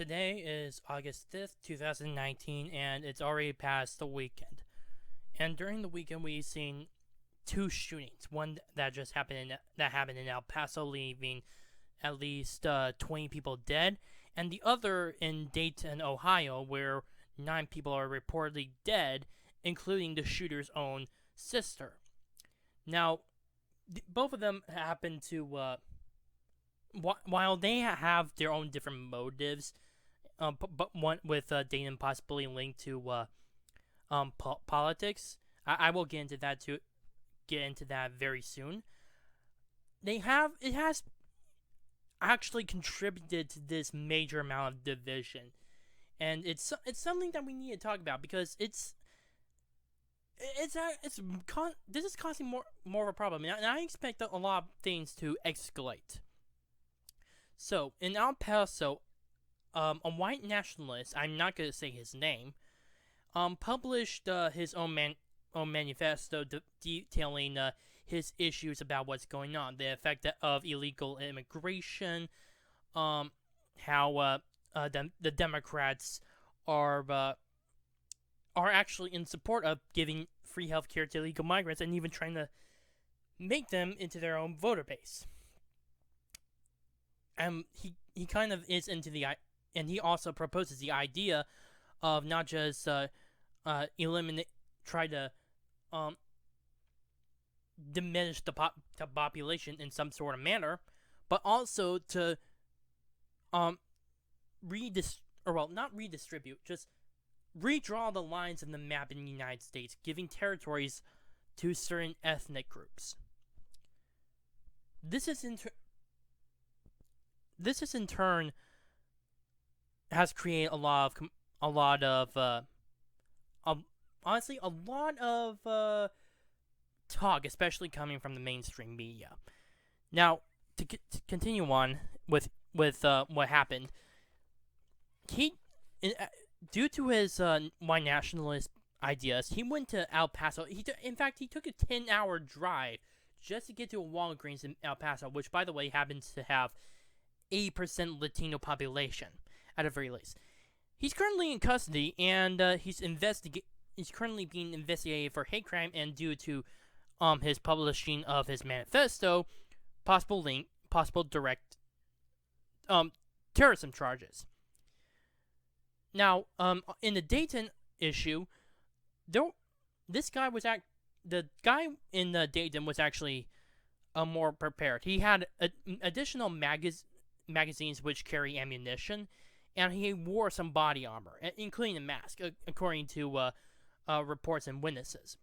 Today is August 5th, 2019, and it's already past the weekend. And during the weekend, we've seen two shootings. One that just happened in El Paso, leaving at least 20 people dead, and the other in Dayton, Ohio, where 9 people are reportedly dead, including the shooter's own sister. Now, both of them happen to, while they have their own different motives, but one with Dayton possibly linked to politics. I will get into that very soon. It has actually contributed to this major amount of division, and it's something that we need to talk about because this is causing more of a problem, and I expect a lot of things to escalate. So in El Paso, a white nationalist, I'm not going to say his name, published his own manifesto detailing his issues about what's going on, the effect of illegal immigration, how the Democrats are actually in support of giving free healthcare to illegal migrants and even trying to make them into their own voter base. He kind of is into and he also proposes the idea of not just try to diminish the population in some sort of manner, but also to not redistribute, just redraw the lines in the map in the United States, giving territories to certain ethnic groups. This is in turn has created a lot of talk, especially coming from the mainstream media. Now, to continue on with what happened, due to his white nationalist ideas, he went to El Paso. He took a 10-hour drive just to get to a Walgreens in El Paso, which, by the way, happens to have 80% Latino population at the very least. He's currently in custody, and he's currently being investigated for hate crime, and due to his publishing of his manifesto, possible direct terrorism charges. Now, in the Dayton issue, the guy in Dayton was actually more prepared. He had additional magazines which carry ammunition, and he wore some body armor, including a mask, according to reports and witnesses.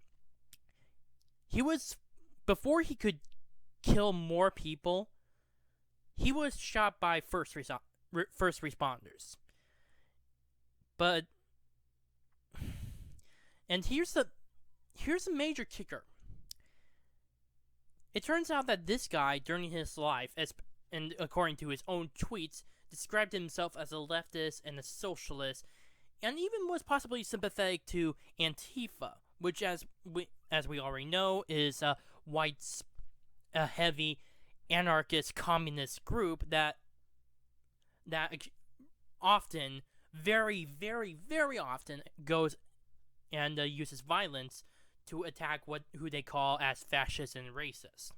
Before he could kill more people, he was shot by first responders. And here's the major kicker. It turns out that this guy, during his life, and according to his own tweets, described himself as a leftist and a socialist, and even was possibly sympathetic to Antifa, which, as we already know, is a heavy anarchist communist group that often, very, very, very often, goes and uses violence to attack who they call as fascist and racist.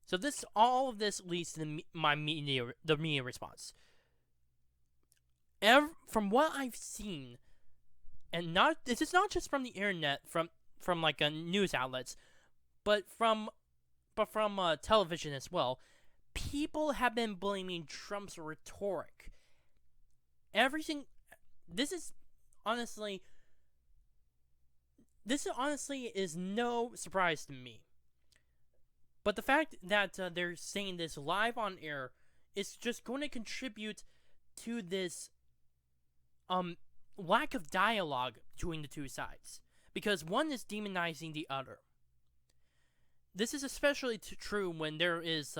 So all of this leads to the media response. From what I've seen, and this is not just from the internet, from like news outlets, but from television as well. People have been blaming Trump's rhetoric. Everything. This honestly is no surprise to me. But the fact that they're saying this live on air is just going to contribute to this lack of dialogue between the two sides, because one is demonizing the other. This is especially true when there is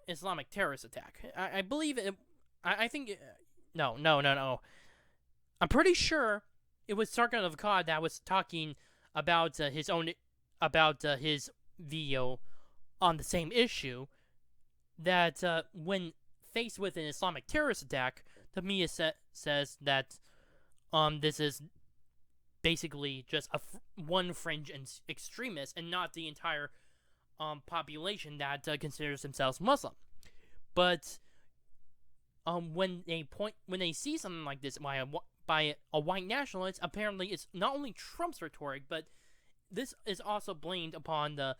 Islamic terrorist attack. I believe it. I think no. I'm pretty sure it was Sargon of Akkad that was talking about his video on the same issue, that when faced with an Islamic terrorist attack, the media says that this is basically just one fringe extremist and not the entire population that considers themselves Muslim. But when they see something like this by a white nationalist, apparently it's not only Trump's rhetoric, but this is also blamed upon the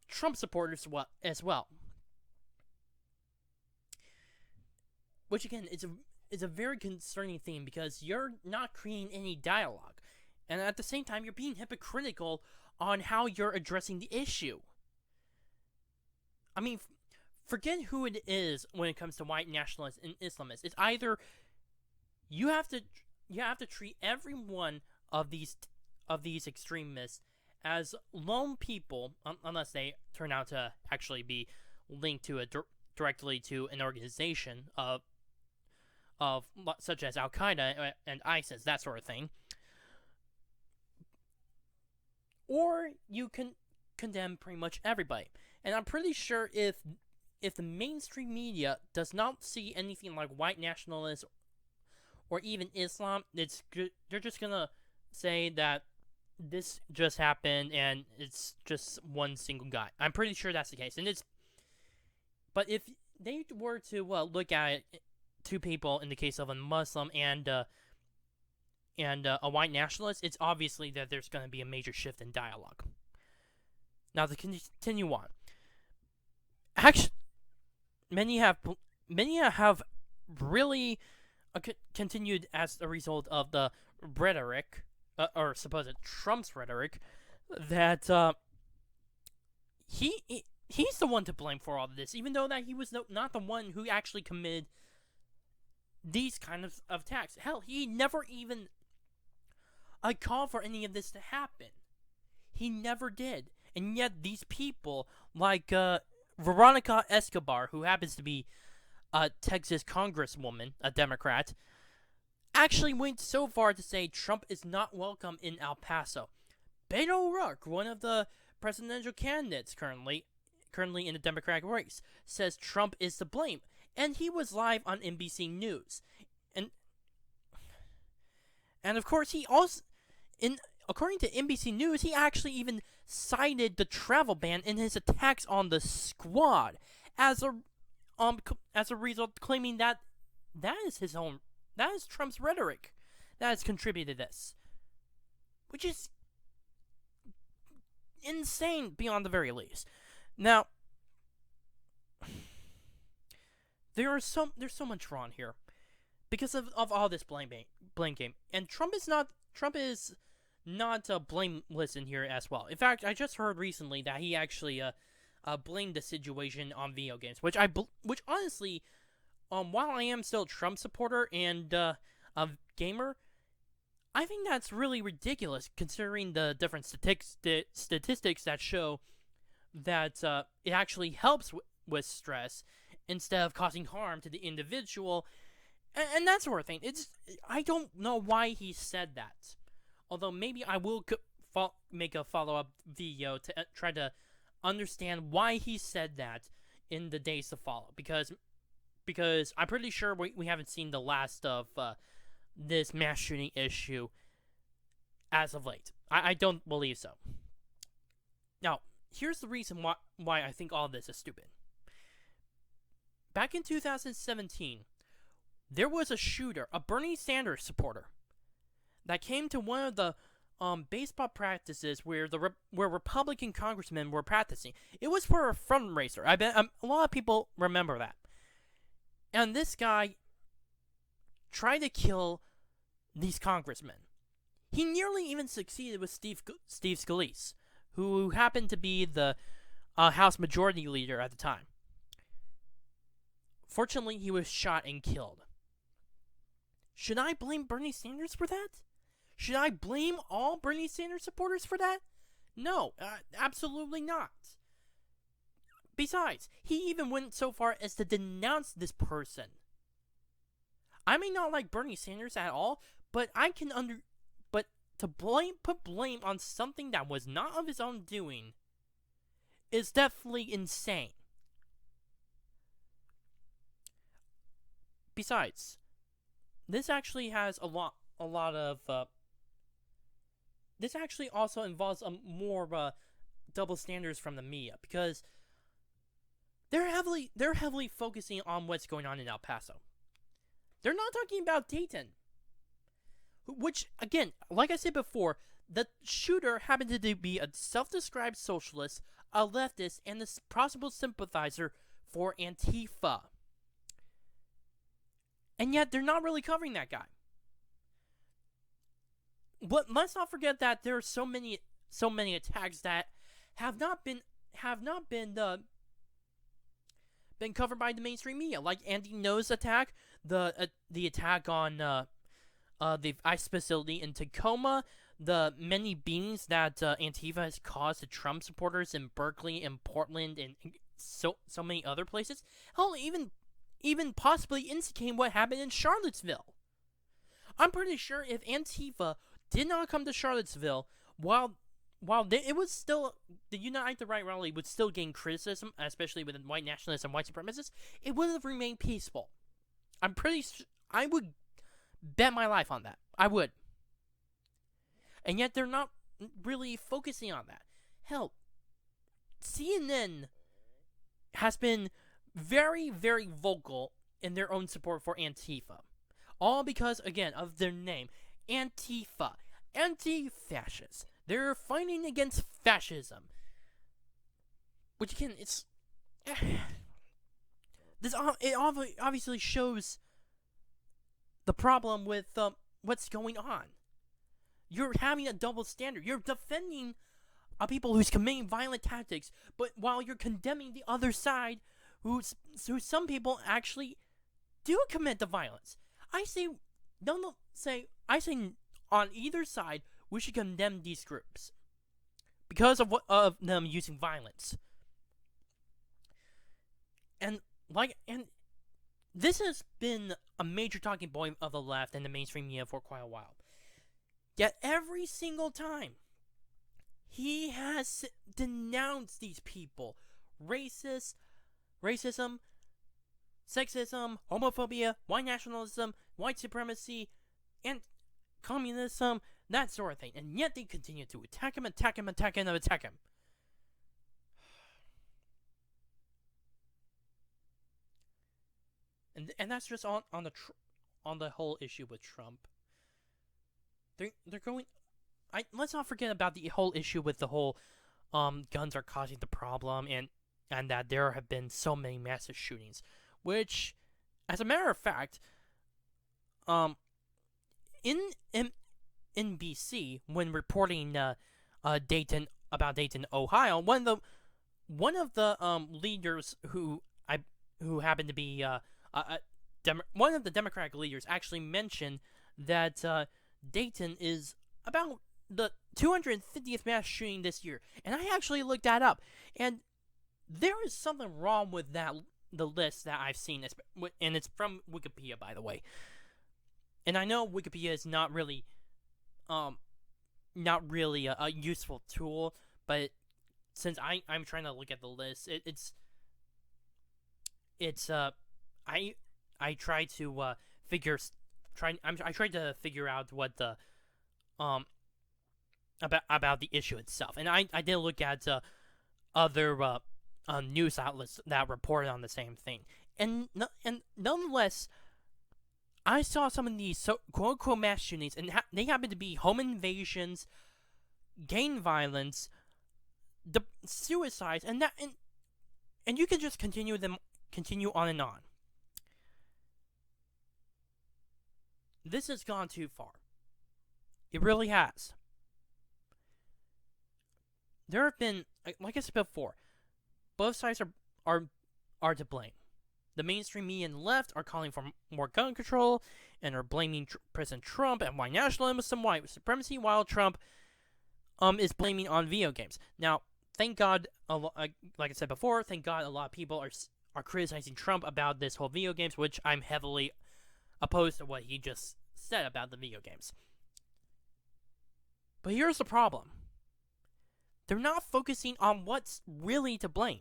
Trump supporters as well. Which again is a very concerning thing, because you're not creating any dialogue, and at the same time you're being hypocritical on how you're addressing the issue. I mean, forget who it is when it comes to white nationalists and Islamists. It's either you have to treat every one of these extremists as lone people, unless they turn out to actually be linked to directly to an organization of such as Al Qaeda and ISIS, that sort of thing. Or you can condemn pretty much everybody. And I'm pretty sure if the mainstream media does not see anything like white nationalists or even Islam, they're just gonna say that this just happened and it's just one single guy. I'm pretty sure that's the case. But if they were to look at it, two people in the case of a Muslim and a white nationalist, it's obviously that there's going to be a major shift in dialogue. Now, to continue on, actually, many have really continued as a result of the rhetoric, or supposed Trump's rhetoric, that he's the one to blame for all of this, even though that he was not the one who actually committed these kind of attacks. Hell, he never even called for any of this to happen. He never did. And yet these people, like Veronica Escobar, who happens to be a Texas congresswoman, a Democrat, actually went so far to say Trump is not welcome in El Paso. Beto O'Rourke, one of the presidential candidates currently in the Democratic race, says Trump is to blame. And he was live on NBC News. And of course, he also, according to NBC News, he actually even cited the travel ban in his attacks on the squad as a result, claiming that is Trump's rhetoric that has contributed to this, which is insane beyond the very least. Now, there's so much wrong here because of all this blame game, and Trump is not blameless in here as well. In fact, I just heard recently that he actually blamed the situation on video games, which honestly, while I am still a Trump supporter and a gamer, I think that's really ridiculous considering the different statistics that show that it actually helps with stress instead of causing harm to the individual, and that sort of thing. I don't know why he said that. Although maybe I will make a follow-up video to try to understand why he said that in the days to follow. Because I'm pretty sure we haven't seen the last of this mass shooting issue as of late. I don't believe so. Now, here's the reason why I think all this is stupid. Back in 2017, there was a shooter, a Bernie Sanders supporter, that came to one of the baseball practices where Republican congressmen were practicing. It was for a fundraiser. I bet a lot of people remember that. And this guy tried to kill these congressmen. He nearly even succeeded with Steve Scalise, who happened to be the House Majority Leader at the time. Fortunately, he was shot and killed. Should I blame Bernie Sanders for that? Should I blame all Bernie Sanders supporters for that? No, absolutely not. Besides, he even went so far as to denounce this person. I may not like Bernie Sanders at all, but to put blame on something that was not of his own doing is definitely insane. besides, this actually has a lot of this actually also involves more double standards from the media, because they're heavily focusing on what's going on in El Paso. They're not talking about Dayton, which, again, like I said before, the shooter happened to be a self-described socialist, a leftist, and a possible sympathizer for Antifa. And yet they're not really covering that guy. But let's not forget that there are so many attacks that have not been covered by the mainstream media, like Andy Ngo's attack, the attack on the ICE facility in Tacoma, the many beatings that Antifa has caused to Trump supporters in Berkeley and Portland and so many other places. Hell, even possibly indicating what happened in Charlottesville. I'm pretty sure if Antifa did not come to Charlottesville, while it was still, the Unite the Right rally would still gain criticism, especially with white nationalists and white supremacists, it would have remained peaceful. I would bet my life on that. I would. And yet they're not really focusing on that. Hell, CNN has been very, very vocal in their own support for Antifa. All because, again, of their name. Antifa. Anti-fascist. They're fighting against fascism. Which, again, it obviously shows the problem with what's going on. You're having a double standard. You're defending people who's committing violent tactics, but while you're condemning the other side, who some people actually do commit the violence. I say on either side, we should condemn these groups because of them using violence. And this has been a major talking point of the left and the mainstream media for quite a while. Yet every single time, he has denounced these people. Racism, sexism, homophobia, white nationalism, white supremacy, and communism, that sort of thing. And yet they continue to attack him. And that's just on the whole issue with Trump. They're going. Let's not forget about the whole issue with the whole guns are causing the problem, and that there have been so many massive shootings, which, as a matter of fact, in BC, when reporting Dayton, Ohio, one of the leaders who happened to be one of the Democratic leaders actually mentioned that Dayton is about the 250th mass shooting this year, and I actually looked that up, and there is something wrong with the list that I've seen, and it's from Wikipedia, by the way. And I know Wikipedia is not really a useful tool, but since I'm trying to look at the list, I try to figure out what the about the issue itself, and I did look at other news outlets that reported on the same thing, and nonetheless, I saw some of these quote-unquote mass shootings, and they happen to be home invasions, gang violence, the suicides, and you can just continue on and on. This has gone too far. It really has. There have been, like I said before, both sides are to blame. The mainstream media and left are calling for more gun control and are blaming President Trump and white nationalism, white supremacy, while Trump is blaming on video games. Now, thank God, like I said before, thank God a lot of people are criticizing Trump about this whole video games, which I'm heavily opposed to what he just said about the video games. But here's the problem. They're not focusing on what's really to blame.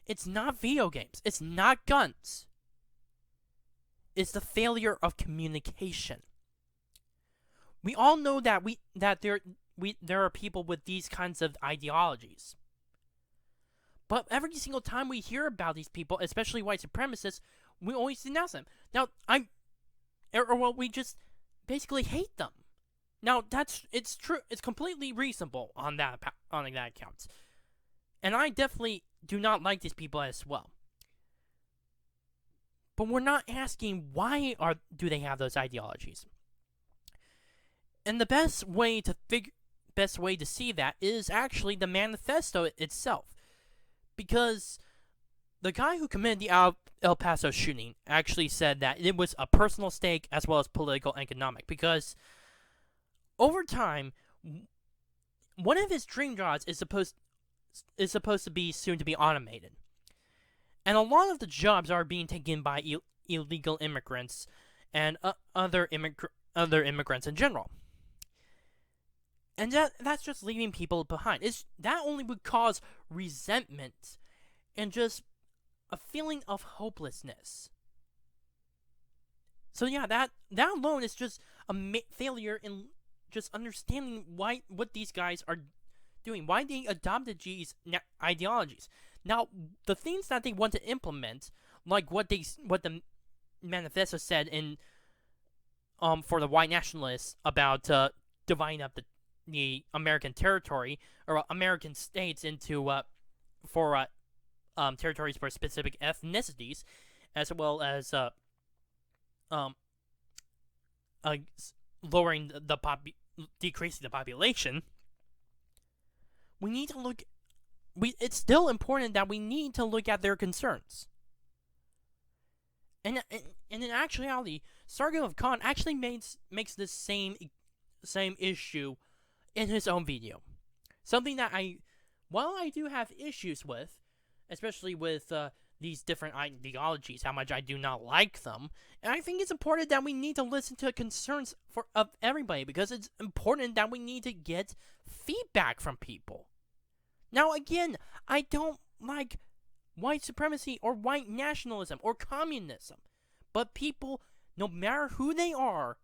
It's not video games. It's not guns. is the failure of communication. We all know that there are people with these kinds of ideologies. But every single time we hear about these people, especially white supremacists, we always denounce them. Now, we just basically hate them. Now, it's true. It's completely reasonable on that account. And I definitely do not like these people as well. But we're not asking why do they have those ideologies. And the best way to see that is actually the manifesto itself. Because the guy who committed the El Paso shooting actually said that it was a personal stake as well as political and economic. Because over time, one of his dream jobs is supposed to be soon to be automated. And a lot of the jobs are being taken by illegal immigrants and other immigrants in general. And that's just leaving people behind. That only would cause resentment and just a feeling of hopelessness. So yeah, that alone is just a failure in just understanding what these guys are doing, why they adopted these ideologies. Now, the things that they want to implement, like what the manifesto said in for the white nationalists about dividing up the American territory or American states into territories for specific ethnicities, as well as decreasing the population. We need to look. It's still important that we need to look at their concerns. And in actuality, Sargon Khan actually makes this same issue in his own video. Something that while I do have issues with, especially with these different ideologies, how much I do not like them, and I think it's important that we need to listen to concerns of everybody, because it's important that we need to get feedback from people. Now again, I don't like white supremacy or white nationalism or communism, but people, no matter who they are,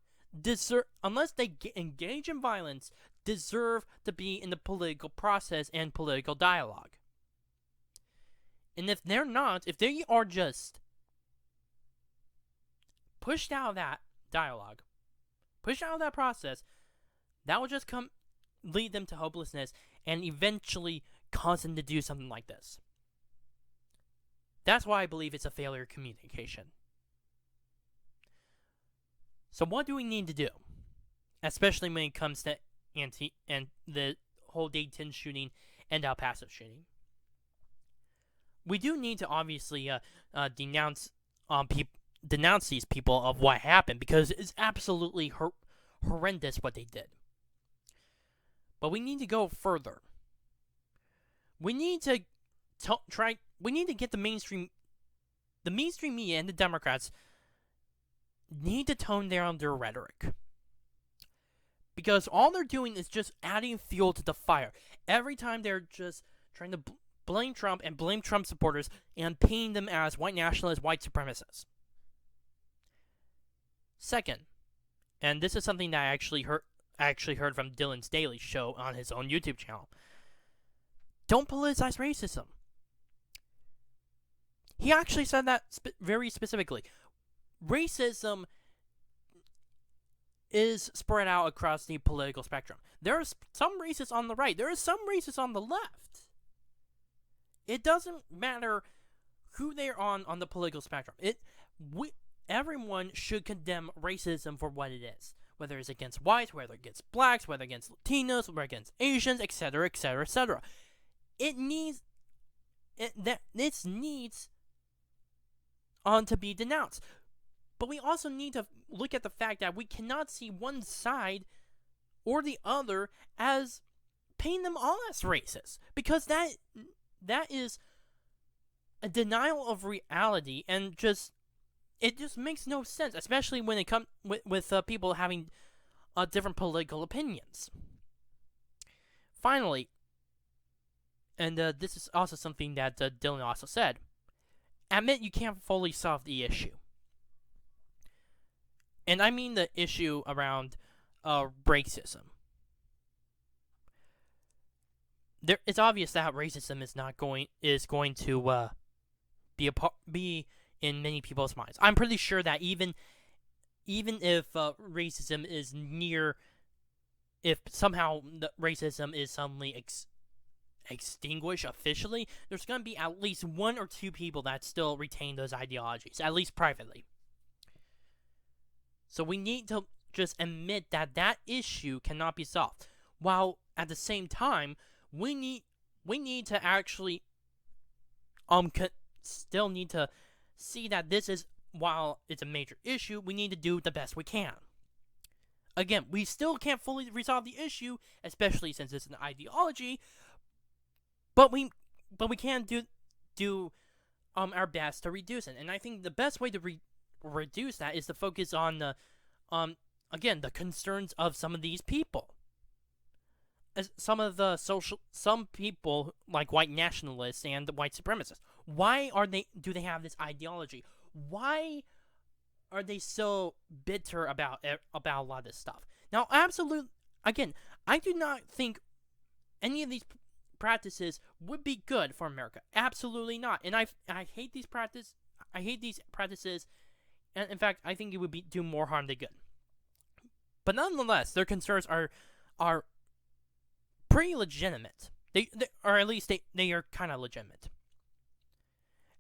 unless they engage in violence, deserve to be in the political process and political dialogue. And if they're not, if they are just pushed out of that dialogue, pushed out of that process, that will just lead them to hopelessness and eventually cause them to do something like this. That's why I believe it's a failure of communication. So what do we need to do? Especially when it comes to the whole Dayton shooting and El Paso shooting. We do need to obviously denounce these people of what happened, because it's absolutely horrendous what they did. But we need to go further. We need to we need to get the mainstream media and the Democrats need to tone down their rhetoric. Because all they're doing is just adding fuel to the fire. Every time they're just trying to blame Trump and blame Trump supporters and painting them as white nationalists, white supremacists. Second, and this is something that I actually heard from Dylan's Daily Show on his own YouTube channel. Don't politicize racism. He actually said that very specifically. Racism is spread out across the political spectrum. There are some racists on the right. There are some racists on the left. It doesn't matter who they're on the political spectrum. Everyone should condemn racism for what it is. Whether it's against whites, whether against blacks, whether against Latinos, whether against Asians, etc., etc., etc. This needs to be denounced. But we also need to look at the fact that we cannot see one side or the other as painting them all as racist, because that is a denial of reality, and it just makes no sense, especially when it comes with people having different political opinions. Finally, and this is also something that Dylan also said, admit you can't fully solve the issue. And I mean the issue around racism. It's obvious that racism is going to be in many people's minds. I'm pretty sure that even if racism is near, if somehow the racism is suddenly extinguished officially, there's going to be at least one or two people that still retain those ideologies, at least privately. So we need to just admit that that issue cannot be solved, while at the same time we need to actually still need to see that this is, while it's a major issue, we need to do the best we can. Again, we still can't fully resolve the issue, especially since it's an ideology, but we can do our best to reduce it. And I think the best way to reduce that is to focus on the again, the concerns of some of these people. As some people like white nationalists and white supremacists. Why do they have this ideology? Why are they so bitter about a lot of this stuff? Now, again, I do not think any of these practices would be good for America. Absolutely not. And I hate these practices. And in fact, I think it would do more harm than good. But nonetheless, their concerns are pretty legitimate. Or at least they are kind of legitimate.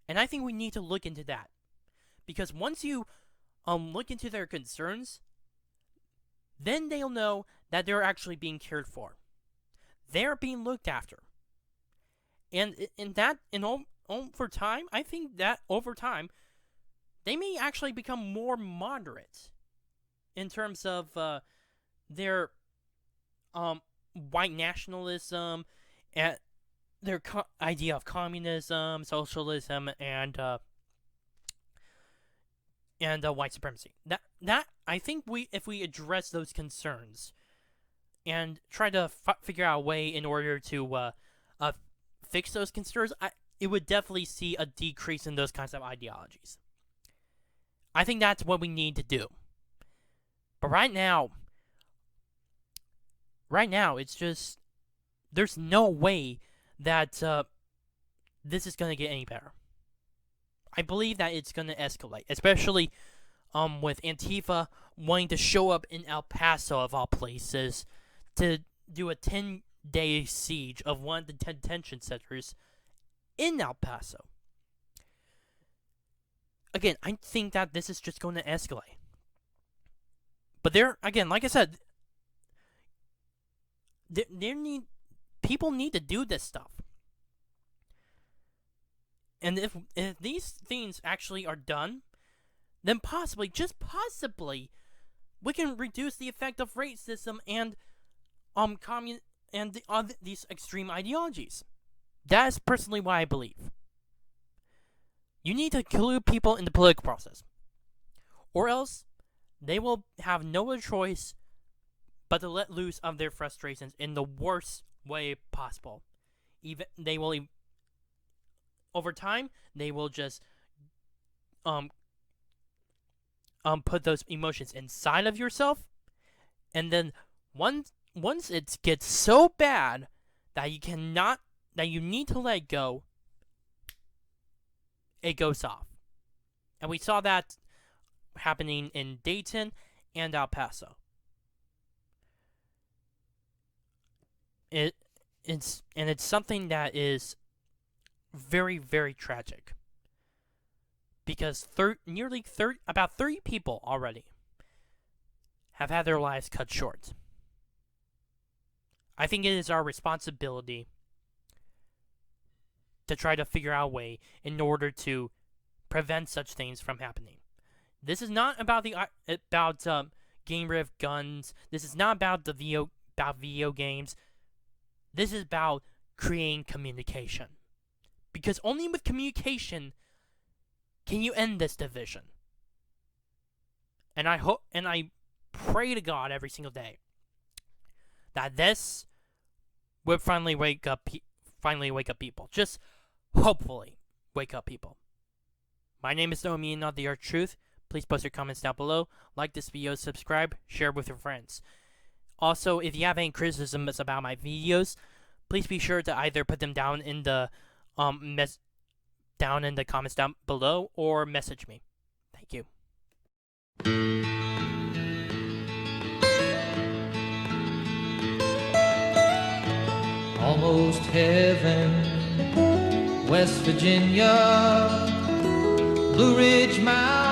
And I think we need to look into that. Because once you look into their concerns, then they'll know that they're actually being cared for. They're being looked after. And over time, I think that over time, they may actually become more moderate in terms of their white nationalism and their idea of communism, socialism, and white supremacy. That I think if we address those concerns and try to figure out a way in order to fix those concerns, it would definitely see a decrease in those kinds of ideologies. I think that's what we need to do. But right now, it's just, there's no way that this is going to get any better. I believe that it's going to escalate, especially with Antifa wanting to show up in El Paso, of all places, to do a 10-day siege of one of the detention centers in El Paso. Again, I think that this is just going to escalate. But again, like I said, people need to do this stuff. And if these things actually are done, then just possibly, we can reduce the effect of racism and these extreme ideologies. That is personally what I believe. You need to include people in the political process, or else they will have no other choice but to let loose of their frustrations in the worst way possible. Over time, they will just put those emotions inside of yourself, and then once it gets so bad that you need to let go, it goes off. And we saw that happening in Dayton and El Paso. It's something that is very, very tragic, because about 30 people already have had their lives cut short. I think it is our responsibility to try to figure out a way in order to prevent such things from happening. This is not about getting rid of guns. This is not about video games. This is about creating communication. Because only with communication can you end this division. And I pray to God every single day that this would finally wake up people. Just hopefully wake up people. My name is Nomi, not the Earth Truth. please post your comments down below. Like this video, subscribe, share with your friends. Also, if you have any criticisms about my videos, please be sure to either put them down in the comments down below or message me. Thank you. Almost heaven, West Virginia, Blue Ridge Mountain.